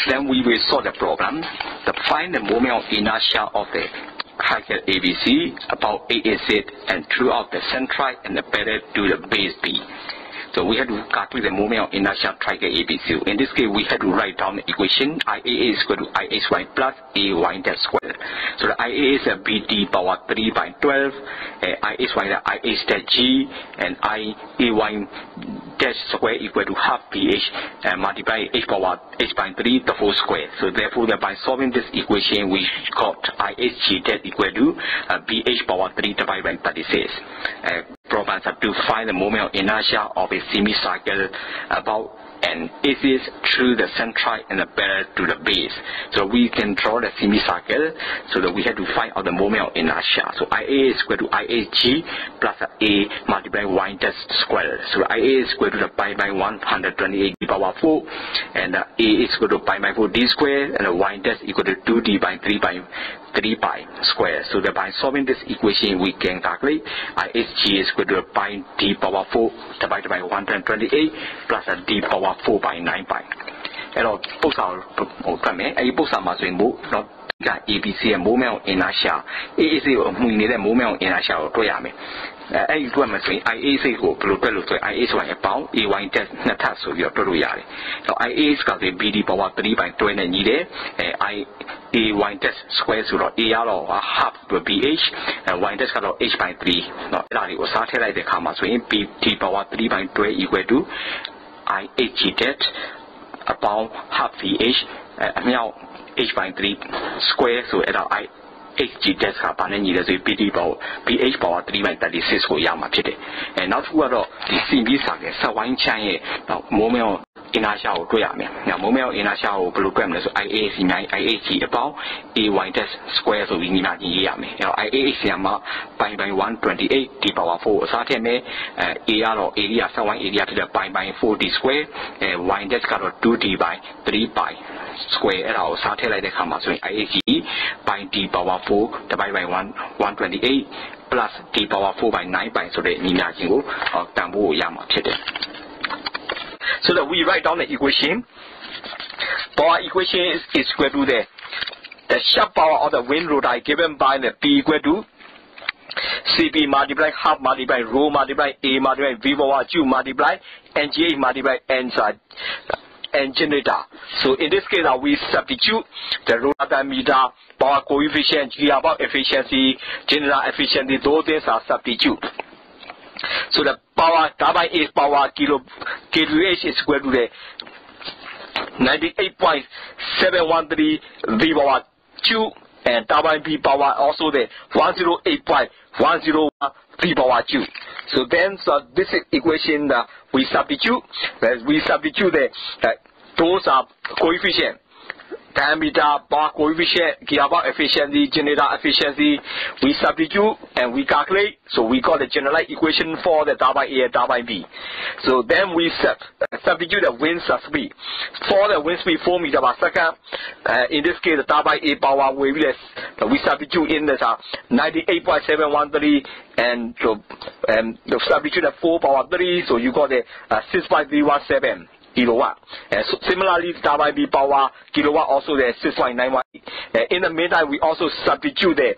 Then we will solve the problem. Find the moment of inertia of the triangle ABC about AZ and throughout the centroid and the parallel to the base B. So we had to calculate the moment of inertia of triangle ABC. In this case, we had to write down the equation IA is equal to IHY plus AY dash square. So the IA is a BD power 3 by 12, IHY the IH dash G, and IAY dash square equal to half BH multiply H power H by 3 the whole square. So therefore, by solving this equation, we got IHG dash equal to BH power 3 divided by 36. Problems have to find the moment of inertia of a semicircle about and is this through the centroid and the parallel to the base. So we can draw the semicircle so that we have to find out the moment of inertia. So IA is equal to IHG plus A multiplied y dash square. So IA is equal to the pi by 128 d power 4 and A is equal to pi by 4 d square and the y dash equal to 2d by 3 pi square. So that by solving this equation we can calculate IHG is equal to pi d power 4 divided by 128 plus a d power 4 by 9 pi. အဲ့တော့ပု္ပ္ပာကိုကတ်မယ်အဲ့ဒီပု္ပ္ပာမှာဆိုရင်ဘို့เนาะက ABC ရဲ့ moment of inertia AAC ကိုမှီနေတဲ့ moment of inertia ကိုတွေ့ရမယ်အဲ့ဒီတွေ့မှာဆိုရင် IAC ကိုဘယ်လိုတွက်လို့ဆိုရင် IAC အပေါင်း AY dash နှစ်ထပ်ဆိုပြီးတော့တွက်လို့ရတယ်အဲ့တော့ IAC ကဆို BD power 3 by 12နဲ့ညီတယ်AY dash square ဆိုတော့ A ကတော့ half BH Y dash ကတော့ H by 3เนาะအဲ့ဒါလေးကိုစားထည့်လိုက်တဲ့အခါမှာဆိုရင် BD power 3 by 12 equal to IHG dash about half VH အမြောက် H by 3 square ဆိုအဲ့တော့ IHG dash ကဘာနဲ့ညီလဲဆိုရင် BD power BH power 3 by 36ကိုရမှာဖြစ်တယ်နောက်တစ်ခုကတော့ဒီ CB စာကဆက်ဝိုင်းချမ်းရဲ့ moment of inner shell တွေ့ရမယ်။မိုးမဲကို inner shell ကိုဘယ်လိုတွက်မလဲဆို IAC နိုင် IAC အပေါင်း AY dash square ဆိုပြီးညီမကြီးရေးရမယ်။IAC မှာပိုင်း128 d power 4အစားထည့်မယ်။ A ကတော့ area ဆက်ဝိုင်း area ဖြစ်တဲ့ပိုင်း4d square y dash ကတော့ 2d by 3 pi square အဲ့ဒါကိုစားထည့်လိုက်တဲ့အခါမှာဆိုရင် IAC ပိုင်း d power 4 divided by 128 plus d power 4 by 9 pi ဆိုတဲ့ညီမကြီးကိုတန်ဖိုးကိုရမှာဖြစ်တယ်။ So that we write down the equation. Power equation is equal to the sharp power of the wind rotor given by the P equal to CP multiply half multiply rho multiply A multiply V power Q multiply NGH multiply N generator. So in this case, we substitute the rotor meter, power coefficient, gearbox efficiency, generator efficiency. Those things are substitute. So the power turbine is power kWh is equal to the 98.713 V power 2 and turbine B power also the 108.101 V power 2. So then this equation we substitute those are coefficient. Diameter, power coefficient, gearbox efficiency, generator efficiency, we substitute and we calculate. So we got the general equation for the turbine A and turbine B. So then we substitute the wind speed. For the wind speed 4 meters per second, in this case the turbine A power will be less. We substitute in the 98.713 and substitute the 4 power 3. So you got the 6.317. kilowatt. So similarly, turbine B power kilowatt also the 6.91. In the meantime, we also substitute the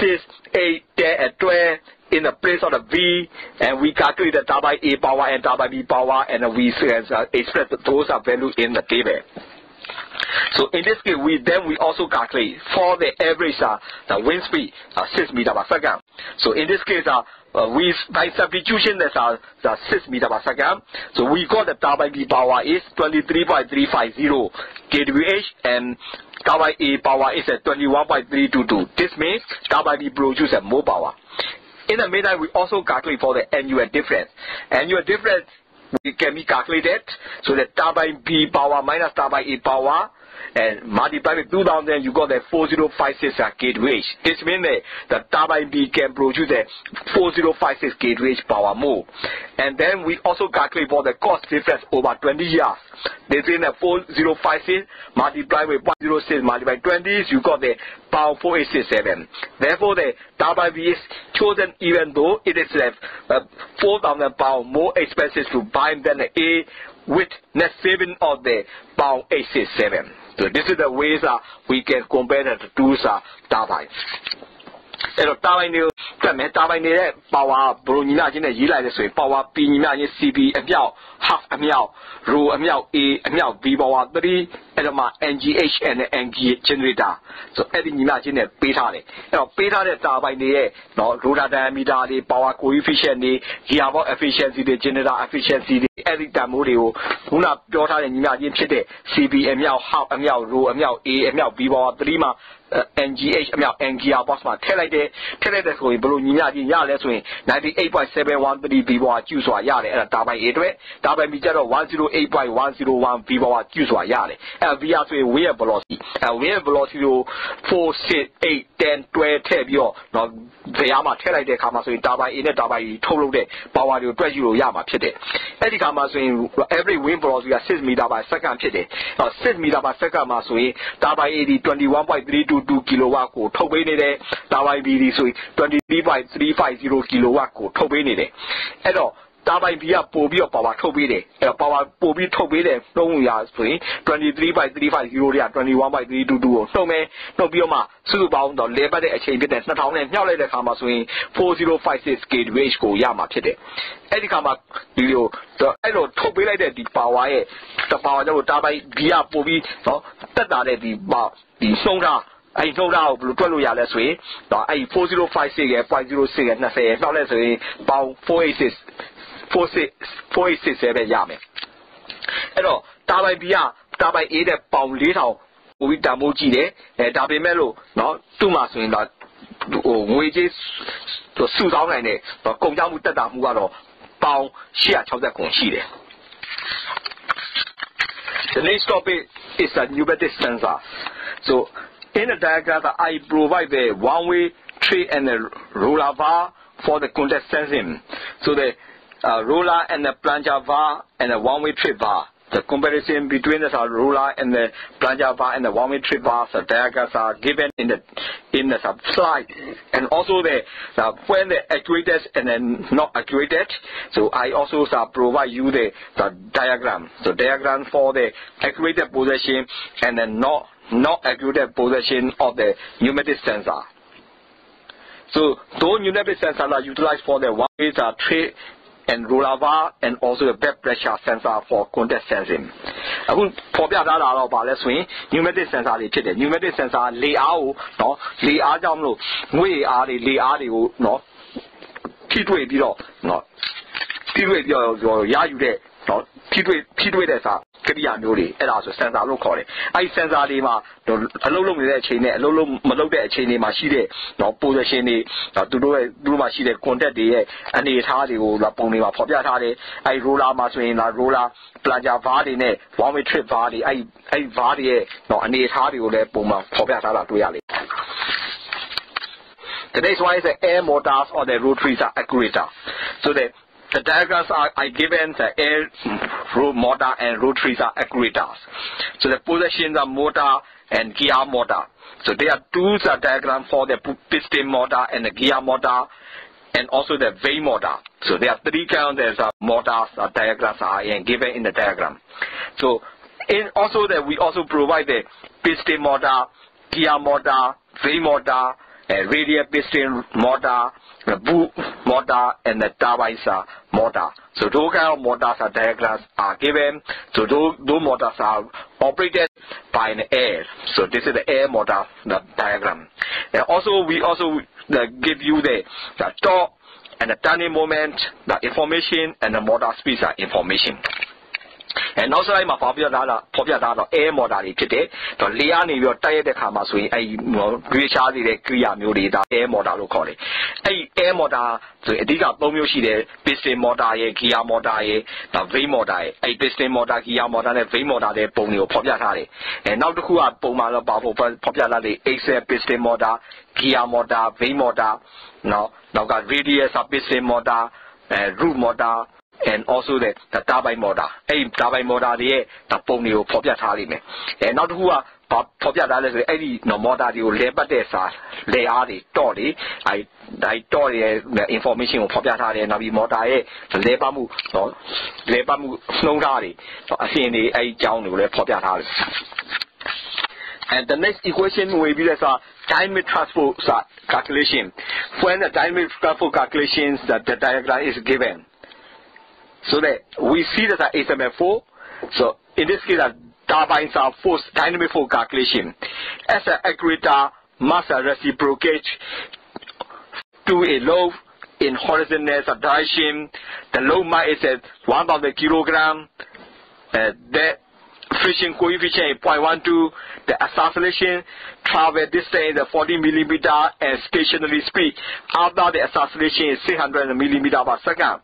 6, 8, 10, and 12 in the place of the V, and we calculate the turbine A power and turbine B power, and we express those values in the table. So in this case, we also calculate for the average the wind speed 6 meters per second. So in this case, we by substitution that's 6 meters per second. So we got the turbine B power is 23.350 kWh and turbine A power is at 21.322. This means turbine B produces more power. In the meantime, we also calculate for the annual difference. Annual difference can be calculated. So the turbine B power minus turbine A power and multiply with 2000, you got the 4056 kWh. This means the turbine B can produce the 4056 kWh power more. And then we also calculate for the cost difference over 20 years. This means the 4056 multiply with 106 multiply 20, you got the power 4867. Therefore, the turbine B is chosen even though it is 4,000 pounds more expensive to buy than the A with net saving of the pound 867. So this is the ways we can compare the two turbines. အဲ့တော့တာပိုင်းတွေကိုတက်မယ်တာပိုင်းနေတဲ့ power ဘလိုညီမချင်းနဲ့ရေးလိုက်လဲဆိုရင် power P ညီမချင်း CP အမြောက် half အမြောက် rho အမြောက် A အမြောက် V power 3အဲ့တော့မှ NGH and NG generator ဆိုအဲ့ဒီညီမချင်းနဲ့ပေးထားတယ်အဲ့တော့ပေးထားတဲ့တာပိုင်းတွေရဲ့နော် rotor diameter တွေ power coefficient တွေ gearbox efficiency တွေ generator efficiency တွေအဲ့ဒီတန်ဖိုးတွေကိုခုနပြောထားတဲ့ညီမချင်းဖြစ်တဲ့ CP အမြောက် half အမြောက် rho အမြောက် A အမြောက် V power 3မှာNGH အမြောက် NGR box မှာထည့်လိုက်တယ်ဆိုရင်ဘလို့ညီမချင်းရလဲဆိုရင် 98.713 V power Q ဆိုတာရတယ်အဲ့ဒါတာပိုင်း A အတွက်တာပိုင်း B ကျတော့ 108.101 V power Q ဆိုတာရတယ်အဲ့ VR ဆိုရင် wind velocity အဲ့ wind velocity ကို 4 6 8 10 12ထည့်ပြီးတော့နော် VR မှာထည့်လိုက်တဲ့အခါမှာဆိုရင်တာပိုင်း A နဲ့တာပိုင်း B ထုတ်လုပ်တဲ့ power တွေကိုတွက်ကြည့်လို့ရမှာဖြစ်တယ်အဲ့ဒီခါမှာဆိုရင် every wind velocity က6 meter per second ဖြစ်တယ်6 meter per second မှာဆိုရင်တာပိုင်း A ဒီ 21.322 kilowatt ကိုထုတ်ပေးနေတယ်တာပိုင်း B ဒီဆိုရင် 23.350 kilowatt ကိုထုတ်ပေးနေတယ်အဲ့တော့တာပိုင်း B ကပို့ပြီးတော့ power ထုတ်ပေးတယ်အဲ့တော့ power ပို့ပြီးထုတ်ပေးတယ်နှုန်းရဆိုရင် 23.350 တွေက 21.322 ကိုနှုတ်မယ်နှုတ်ပြီးတော့မှစုစုပေါင်းတော့လဲပတ်တဲ့အချိန်ဖြစ်တဲ့ 2000 နဲ့မြှောက်လိုက်တဲ့အခါမှာဆိုရင် 4056 kWh ကိုရမှာဖြစ်တယ်အဲ့ဒီခါမှာဒီလိုအဲ့လိုထုတ်ပေးလိုက်တဲ့ဒီ power ရဲ့ power ကြောင့်တာပိုင်း B ကပို့ပြီးနော်တက်တာတဲ့ဒီနှုံးထားအဲ့နှုတ်ထားကိုဘယ်လိုတွက်လို့ရလဲဆိုရင်ဒါအဲ့4056ရဲ့ 0.06ရဲ့20ရဲ့နောက်လဲဆိုရင်ပေါင်486ပဲရမယ်အဲ့တော့တာပိုင်း B ကတာပိုင်း A တဲ့ပေါင်4000ပိုပြီးတန်ဖိုးကြည့်တယ်ဒါပေမဲ့လို့နော်သူ့မှာဆိုရင်ဒါငွေကြေးစုဆောင်းနိုင်တဲ့ကုန်ကျမှုတက်တာမှုကတော့ပေါင်860ကုန်ရှိတယ် The next topic is a pneumatic sensor. So in the diagram, I provide the one-way tray and the roller bar for the contact sensing. So the roller and the plunger bar and the one-way tray bar. The comparison between the roller and the plunger bar and the one-way tray bar, the diagrams are given in the slide. And also when the actuated and then not actuated, so I also provide you the diagram. So diagram for the actuated position and then not actuated position of the pneumatic sensor. So those pneumatic sensors are utilized for the one-way tray and roller bar and also the bed pressure sensor for contact sensing. For pneumatic sensor, pneumatic sensor layout, no, layout no, we are the layout, no, P2 no, P2 ya you there, no, P2 that's a Korean beauty, and also sensor local. I sensor the ma, a low chain, a low malote chain, machine, no position, to do machine, contact the and the hardy or la pony, popular, I roll out my swing, la roller, plunger vardy, one way trip vardy, I vardy, no, and the hardy or the puma, popular to reality. The next one is the air motors or the rotaries are accurate. So the diagrams are given the air motor and rotaries are actuators. So the positions are motor and gear motor. So there are two diagrams for the piston motor and the gear motor and also the BAE motor. So there are three kinds of motors diagrams are given in the diagram. So we also provide the piston motor, gear motor, BAE motor, radial piston motor, the boot motor and the turbine motor. So those kind of motors diagrams are given. So those motors are operated by the air. So this is the air motor diagram. And also we give you the torque and the turning moment, the information and the motor speed information. And also I'm a popular air motor today. The Liani your tire the Hamasui, recharge the Kriya Muli, the air motor locally. Air motor, these are Bomushi, piston motor, gear motor, the BAE motor, a piston motor, gear motor, and BAE motor, the Bomio popular. And now the who are Bomala popular, the piston motor, gear motor, BAE motor, now got radius of piston motor, root motor. And also the turbine motor. Turbine motor the Ponyo Popia Talime. And not who are Popia Dallas, any no motor you labor this they are the Tori. I told the information of Popia Tali and Navi motor, Lebamu, Lebamu Snow Rally. I see the A John Popia Tali. And the next equation will be the dynamic transport calculation. When the dynamic transport calculations the diagram is given. So that we see that HMF4. So in this case, turbines are force dynamic force calculation. As an actuator must reciprocate to a load in horizontal direction. The load mass is at 1,000 kilogram. The friction coefficient is 0.12. The acceleration travel distance is 40 millimeter and stationary speed after the acceleration is 600 millimeter per second.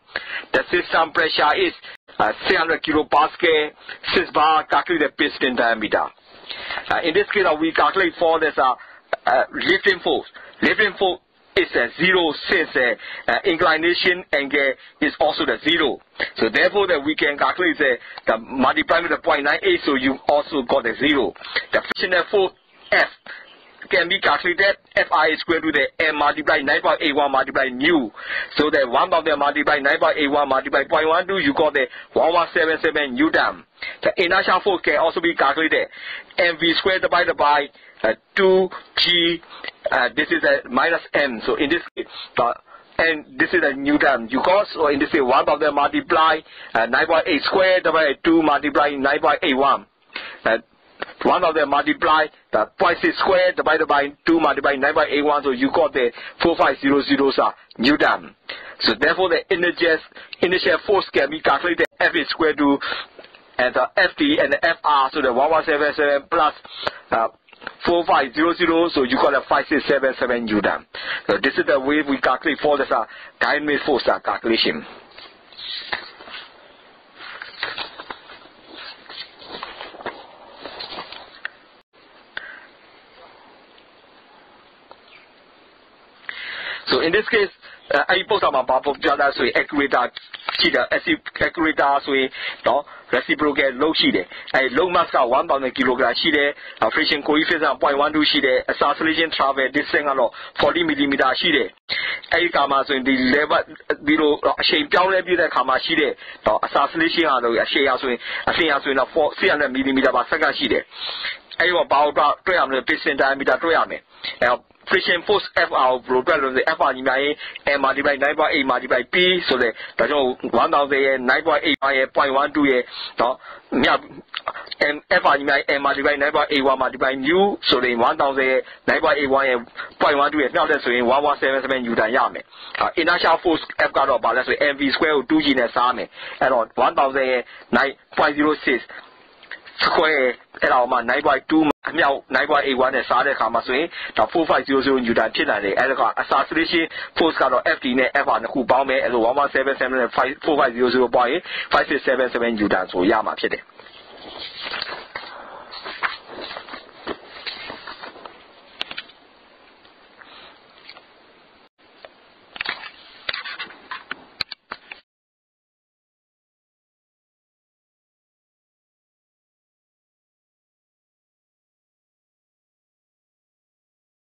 The system pressure is 600 kilopascal. 6 bar calculate the piston diameter. In this case, we calculate for this lifting force. Lifting force is zero since inclination angle is also the zero. So therefore that we can calculate the multiply with the 0.98, so you also got the zero. The frictional force F can be calculated. Fi is equal to the M multiplied 9.81 multiplied nu. So the 1,000 multiplied 9.81 multiplied 0.12, you got the 1177 Newton. The inertial force can also be calculated. Mv squared divided by 2G. This is a minus M. So in this case, and this is a Newton. You got, so in this case, 1,000 multiply 9.8 squared divided by 2 multiply 9.81. 1,000 multiply the 0.6 squared divided by 2 multiply 9.81. So you got the 4500 Newton. So therefore the initial force can be calculated. F is square to and the FT and the FR. So the 1177 plus 4500, so you got a 5677 Newton. So this is the way we calculate for the dynamic force calculation. in this case အဲ့ဒီပုံစံမှာဘာပေါ်ပြတာဆိုရင် accurator ရှိတယ် accurator ဆိုရင်နော် reciprocal လုံးရှိတယ်အဲ့ load mass က 1000 kg ရှိတယ် friction coefficient 0.12 ရှိတယ် acceleration travel distance ကတော့ 40 mm ရှိတယ်အဲ့ဒီကမှာဆိုရင်ဒီ level ဒီလိုအချိန်ပြောင်းလဲပြတဲ့အခါမှာရှိတဲ့ acceleration ကတော့အချိန်ရဆိုရင်အဆင့်ရဆိုရင်တော့ 400 mm per second ရှိတယ်အဲ့တော့ဘာလို့တွေ့ရမလဲ piston diameter တွေ့ရမယ်အဲ့ friction force FR ကိုဘယ်လိုတွက်လို့လဲ FR ညီမရဲ့ M multiply 9.8 multiply P ဆိုတဲ့ဒါကြောင့်1000ရဲ့ 9.8 ရဲ့ 0.12 ရဲ့နော်မြတ် FR ညီမရဲ့ M multiply 9.81 multiply mu ဆိုရင်1000ရဲ့ 9.81 ရဲ့ 0.12 ရဲ့မြောက်တဲ့ဆိုရင်1177 newton ရမယ် inertial force F ကတော့ဘာလဲဆိုရင် mv square ကို 2g နဲ့စားမယ်အဲ့တော့1000ရဲ့ 9.06 square အဲ့ဒါမှ 9.2 အမြောက် 9.81 နဲ့စားတဲ့အခါမှာဆိုရင်ဒါ 4500 newton ဖြစ်နိုင်တယ်အဲ့ဒါက acceleration force ကတော့ FT နဲ့ FR နှစ်ခုပေါင်းမယ်အဲ့လို1177နဲ့ 4500 ပေါင်းရင် 5677 newton ဆိုရမှာဖြစ်တယ်